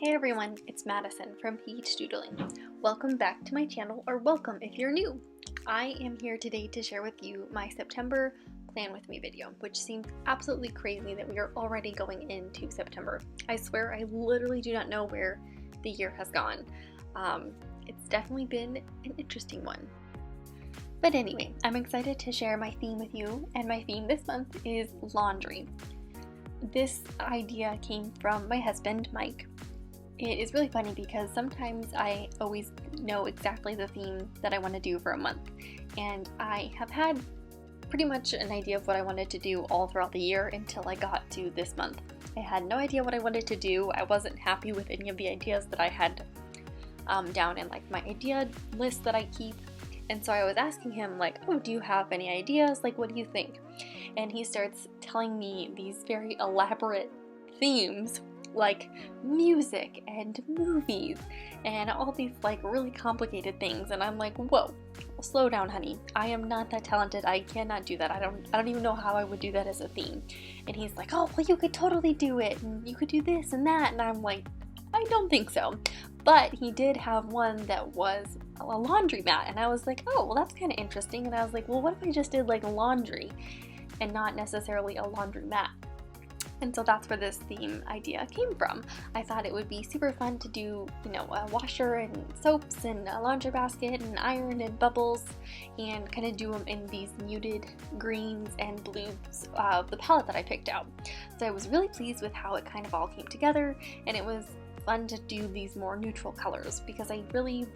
Hey everyone, it's Madison from Peach Doodling. Welcome back to my channel, or welcome if you're new. I am here today to share with you my September plan with me video, which seems absolutely crazy that we are already going into September. I swear I literally do not know where the year has gone. It's definitely been an interesting one. But anyway, I'm excited to share my theme with you, and my theme this month is laundry. This idea came from my husband, Mike. It is really funny because sometimes I always know exactly the theme that I want to do for a month, and I have had pretty much an idea of what I wanted to do all throughout the year until I got to this month. I had no idea what I wanted to do. I wasn't happy with any of the ideas that I had down in like my idea list that I keep, and so I was asking him like, oh, do you have any ideas? Like, what do you think? And he starts telling me these very elaborate themes like music and movies and all these like really complicated things, and I'm like, whoa, slow down, honey. I am not that talented. I cannot do that. I don't even know how I would do that as a theme. And he's like, oh, well, you could totally do it, and you could do this and that. And I'm like, I don't think so. But he did have one that was a laundromat, and I was like, oh, well, that's kind of interesting. And I was like, well, what if I just did like laundry and not necessarily a laundromat? And so that's where this theme idea came from. I thought it would be super fun to do, you know, a washer and soaps and a laundry basket and iron and bubbles, and kind of do them in these muted greens and blues of the palette that I picked out. So I was really pleased with how it kind of all came together, and it was fun to do these more neutral colors because I really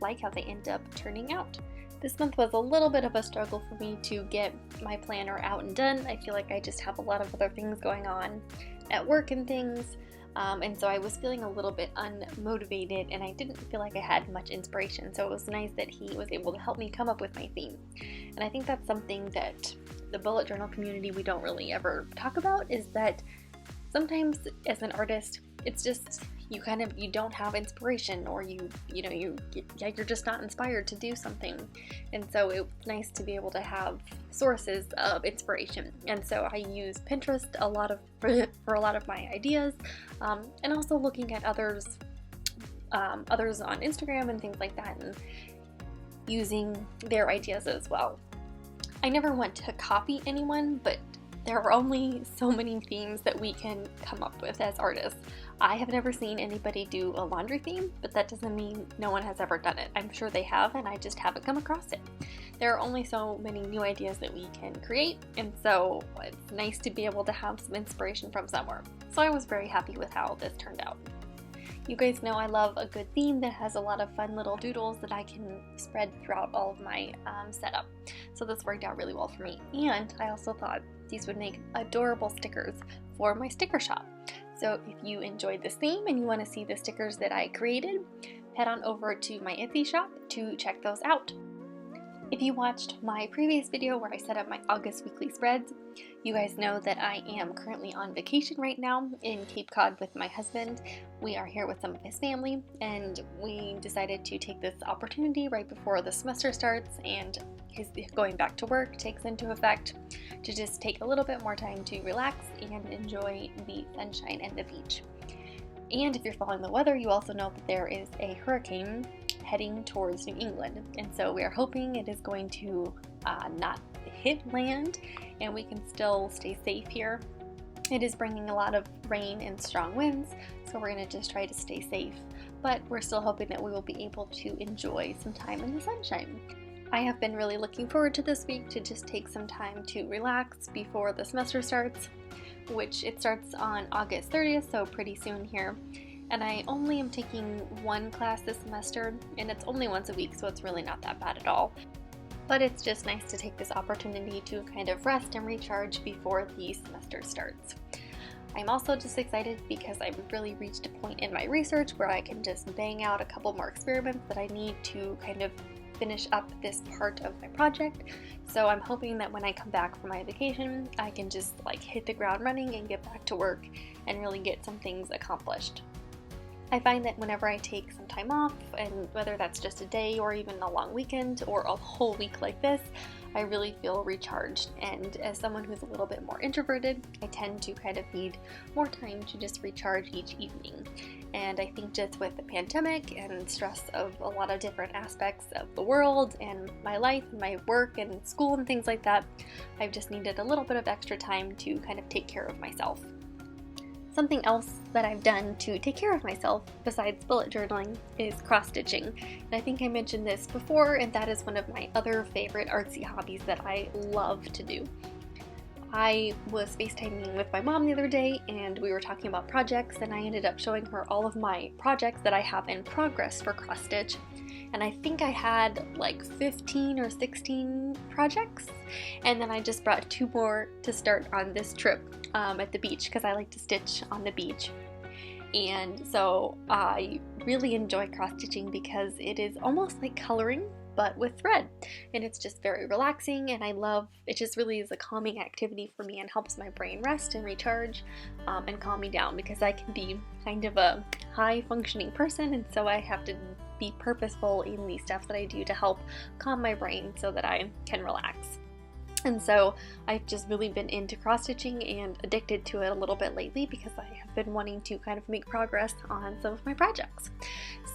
like how they end up turning out. This month was a little bit of a struggle for me to get my planner out and done. I feel like I just have a lot of other things going on at work and things, and so I was feeling a little bit unmotivated, and I didn't feel like I had much inspiration, so it was nice that he was able to help me come up with my theme. And I think that's something that the bullet journal community we don't really ever talk about, is that sometimes as an artist, it's just you don't have inspiration, or you're just not inspired to do something. And so it's nice to be able to have sources of inspiration. And so I use Pinterest for a lot of my ideas, and also looking at others on Instagram and things like that, and using their ideas as well. I never want to copy anyone, but there are only so many themes that we can come up with as artists. I have never seen anybody do a laundry theme, but that doesn't mean no one has ever done it. I'm sure they have, and I just haven't come across it. There are only so many new ideas that we can create, and so it's nice to be able to have some inspiration from somewhere. So I was very happy with how this turned out. You guys know I love a good theme that has a lot of fun little doodles that I can spread throughout all of my setup. So this worked out really well for me. And I also thought these would make adorable stickers for my sticker shop. So if you enjoyed this theme and you want to see the stickers that I created, head on over to my Etsy shop to check those out. If you watched my previous video where I set up my August weekly spreads, you guys know that I am currently on vacation right now in Cape Cod with my husband. We are here with some of his family, and we decided to take this opportunity right before the semester starts and his going back to work takes into effect, to just take a little bit more time to relax and enjoy the sunshine and the beach. And if you're following the weather, you also know that there is a hurricane heading towards New England, and so we are hoping it is going to not hit land and we can still stay safe here. It is bringing a lot of rain and strong winds, so we're going to just try to stay safe, but we're still hoping that we will be able to enjoy some time in the sunshine. I have been really looking forward to this week to just take some time to relax before the semester starts, which it starts on August 30th, so pretty soon here. And I only am taking one class this semester, and it's only once a week, so it's really not that bad at all. But it's just nice to take this opportunity to kind of rest and recharge before the semester starts. I'm also just excited because I've really reached a point in my research where I can just bang out a couple more experiments that I need to kind of finish up this part of my project. So I'm hoping that when I come back from my vacation, I can just like hit the ground running and get back to work and really get some things accomplished. I find that whenever I take some time off, and whether that's just a day or even a long weekend or a whole week like this, I really feel recharged. And as someone who's a little bit more introverted, I tend to kind of need more time to just recharge each evening. And I think just with the pandemic and stress of a lot of different aspects of the world and my life and my work and school and things like that, I've just needed a little bit of extra time to kind of take care of myself. Something else that I've done to take care of myself besides bullet journaling is cross-stitching. And I think I mentioned this before, and that is one of my other favorite artsy hobbies that I love to do. I was FaceTiming with my mom the other day, and we were talking about projects, and I ended up showing her all of my projects that I have in progress for cross-stitch. And I think I had like 15 or 16 projects, and then I just brought 2 more to start on this trip at the beach, because I like to stitch on the beach. And so I really enjoy cross-stitching because it is almost like coloring, but with thread, and it's just very relaxing, and I love it. Just really is a calming activity for me and helps my brain rest and recharge and calm me down, because I can be kind of a high functioning person, and so I have to be purposeful in the stuff that I do to help calm my brain so that I can relax. And so I've just really been into cross-stitching and addicted to it a little bit lately, because I have been wanting to kind of make progress on some of my projects.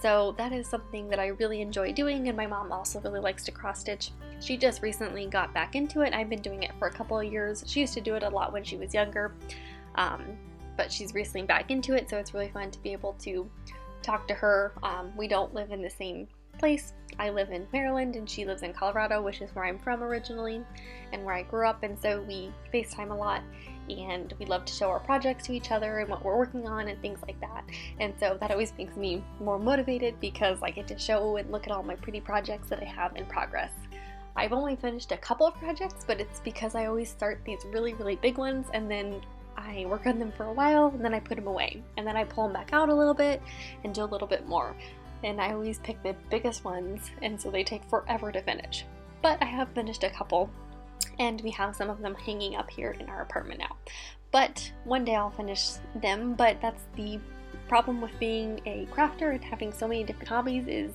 So that is something that I really enjoy doing, and my mom also really likes to cross-stitch. She just recently got back into it. I've been doing it for a couple of years. She used to do it a lot when she was younger, but she's recently back into it, so it's really fun to be able to talk to her. We don't live in the same place. I live in Maryland and she lives in Colorado, which is where I'm from originally and where I grew up, and so we FaceTime a lot, and we love to show our projects to each other and what we're working on and things like that. And so that always makes me more motivated, because I get to show and look at all my pretty projects that I have in progress. I've only finished a couple of projects, but it's because I always start these really, really big ones, and then I work on them for a while, and then I put them away, and then I pull them back out a little bit and do a little bit more. And I always pick the biggest ones, and so they take forever to finish. But I have finished a couple, and we have some of them hanging up here in our apartment now. But one day I'll finish them. But that's the problem with being a crafter and having so many different hobbies, is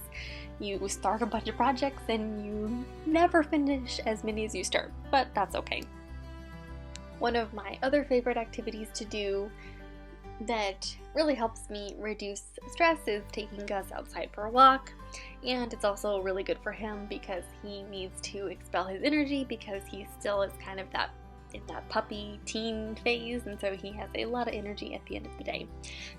you start a bunch of projects and you never finish as many as you start, but that's okay. One of my other favorite activities to do that really helps me reduce stress is taking Gus outside for a walk, and it's also really good for him because he needs to expel his energy, because he still is kind of in that puppy teen phase, and so he has a lot of energy at the end of the day.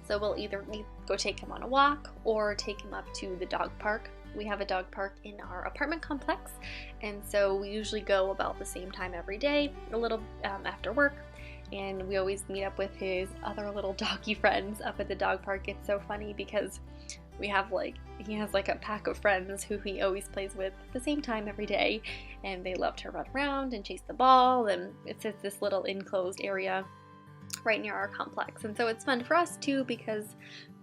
So we'll either go take him on a walk or take him up to the dog park. We have a dog park in our apartment complex, and so we usually go about the same time every day, a little after work. And we always meet up with his other little doggy friends up at the dog park. It's so funny because he has like a pack of friends who he always plays with at the same time every day, and they love to run around and chase the ball, and it's just this little enclosed area right near our complex. And so it's fun for us too, because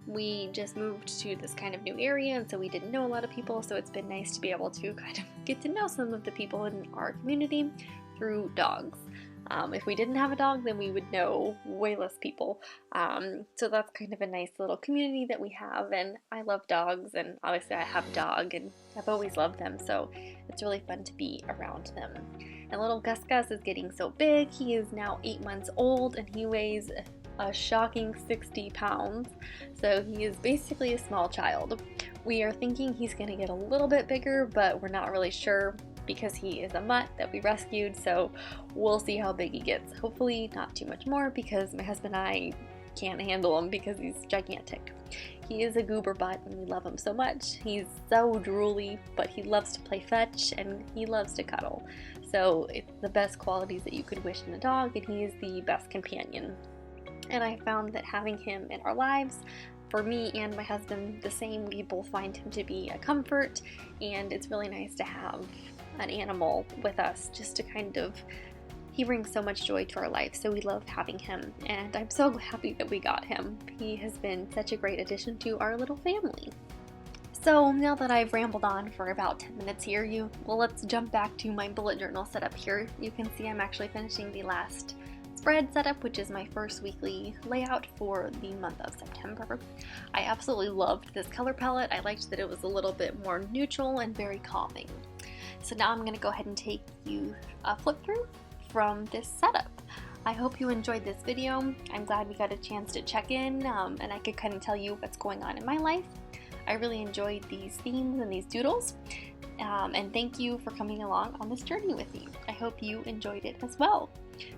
we just moved to this kind of new area, and so we didn't know a lot of people, so it's been nice to be able to kind of get to know some of the people in our community through dogs. If we didn't have a dog, then we would know way less people. So that's kind of a nice little community that we have, and I love dogs, and obviously I have a dog, and I've always loved them, so it's really fun to be around them. And little Gus is getting so big. He is now 8 months old, and he weighs a shocking 60 pounds, so he is basically a small child. We are thinking he's going to get a little bit bigger, but we're not really sure, because he is a mutt that we rescued, so we'll see how big he gets. Hopefully not too much more, because my husband and I can't handle him because he's gigantic. He is a goober butt, and we love him so much. He's so drooly, but he loves to play fetch, and he loves to cuddle. So it's the best qualities that you could wish in a dog, and he is the best companion. And I found that having him in our lives, for me and my husband the same, we both find him to be a comfort, and it's really nice to have an animal with us, just to kind of, he brings so much joy to our life, so we love having him, and I'm so happy that we got him. He has been such a great addition to our little family. So now that I've rambled on for about 10 minutes here, let's jump back to my bullet journal setup here. You can see I'm actually finishing the last spread setup, which is my first weekly layout for the month of September. I absolutely loved this color palette. I liked that it was a little bit more neutral and very calming. So now I'm going to go ahead and take you a flip through from this setup. I hope you enjoyed this video. I'm glad we got a chance to check in and I could kind of tell you what's going on in my life. I really enjoyed these themes and these doodles, and thank you for coming along on this journey with me. I hope you enjoyed it as well.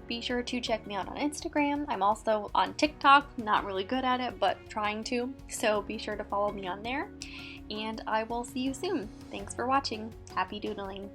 Be sure to check me out on Instagram. I'm also on TikTok, not really good at it, but trying to, so be sure to follow me on there, and I will see you soon. Thanks for watching. Happy doodling.